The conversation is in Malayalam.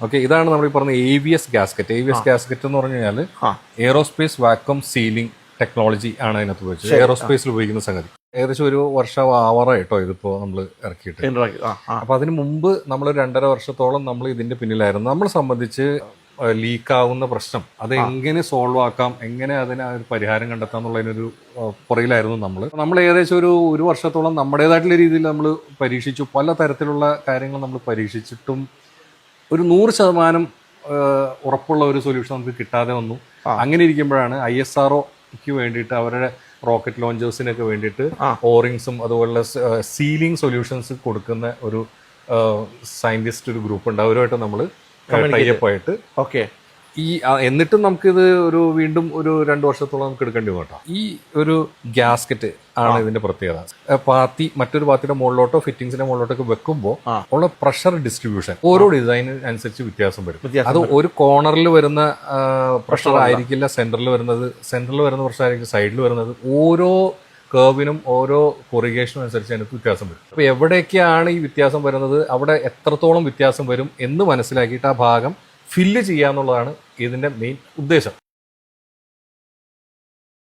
ഓക്കെ, ഇതാണ് നമ്മൾ ഈ പറഞ്ഞ AVS ഗാസ്കറ്റ്. AVS ഗാസ്കറ്റ് എന്ന് പറഞ്ഞു കഴിഞ്ഞാൽ എയറോസ്പേസ് വാക്വം സീലിംഗ് ടെക്നോളജി ആണ് അതിനകത്ത് ഉപയോഗിച്ചത്. എയറോസ്പേസിൽ ഉപയോഗിക്കുന്ന സംഗതി. ഏകദേശം ഒരു വർഷം ആവാറായിട്ടോ ഇതിപ്പോ നമ്മൾ ഇറക്കിയിട്ട്. അപ്പൊ അതിന് മുമ്പ് നമ്മൾ 2.5 വർഷത്തോളം നമ്മൾ ഇതിന്റെ പിന്നിലായിരുന്നു. നമ്മളെ സംബന്ധിച്ച് ലീക്കാവുന്ന പ്രശ്നം അത് എങ്ങനെ സോൾവ് ആക്കാം, എങ്ങനെ അതിന് ഒരു പരിഹാരം കണ്ടെത്താം എന്നുള്ളതിനൊരു പുറയിലായിരുന്നു നമ്മൾ ഏകദേശം ഒരു വർഷത്തോളം നമ്മുടേതായിട്ടുള്ള രീതിയിൽ നമ്മൾ പരീക്ഷിച്ചു. പല തരത്തിലുള്ള കാര്യങ്ങൾ നമ്മൾ പരീക്ഷിച്ചിട്ടും ഒരു 100% ഉറപ്പുള്ള ഒരു സൊല്യൂഷൻ നമുക്ക് കിട്ടാതെ വന്നു. അങ്ങനെ ഇരിക്കുമ്പോഴാണ് ISROക്ക് വേണ്ടിയിട്ട് അവരുടെ റോക്കറ്റ് ലോഞ്ചേഴ്സിനൊക്കെ വേണ്ടിയിട്ട് ഓറിങ്സും അതുപോലുള്ള സീലിംഗ് സൊല്യൂഷൻസ് കൊടുക്കുന്ന ഒരു സയന്റിസ്റ്റ് ഒരു ഗ്രൂപ്പ് ഉണ്ട്. അവരുമായിട്ട് നമ്മൾ ടൈപ്പ് ആയിട്ട് എന്നിട്ടും നമുക്കിത് വീണ്ടും ഒരു 2 വർഷത്തോളം നമുക്ക് എടുക്കേണ്ടി വന്നു കേട്ടോ. ഈ ഒരു ഗ്യാസ്കറ്റ് ആണ് ഇതിന്റെ പ്രത്യേകത. മറ്റൊരു പാത്തിയുടെ മുകളിലോട്ടോ ഫിറ്റിംഗ്സിന്റെ മുകളിലോട്ടൊക്കെ വെക്കുമ്പോൾ ഉള്ള പ്രഷർ ഡിസ്ട്രിബ്യൂഷൻ ഓരോ ഡിസൈന് അനുസരിച്ച് വ്യത്യാസം വരും. അത് ഒരു കോർണറിൽ വരുന്ന പ്രഷർ ആയിരിക്കില്ല സെന്ററിൽ വരുന്ന പ്രഷർ ആയിരിക്കും സൈഡിൽ വരുന്നത്. ഓരോ കേർവിനും ഓരോ കൊറിഗേഷനും അനുസരിച്ച് അതിനകത്ത് വ്യത്യാസം വരും. അപ്പൊ എവിടെയൊക്കെയാണ് ഈ വ്യത്യാസം വരുന്നത്, അവിടെ എത്രത്തോളം വ്യത്യാസം വരും എന്ന് മനസ്സിലാക്കിയിട്ട് ആ ഭാഗം ഫില്ല് ചെയ്യാന്നുള്ളതാണ് ഇതിന്റെ മെയിൻ ഉദ്ദേശം.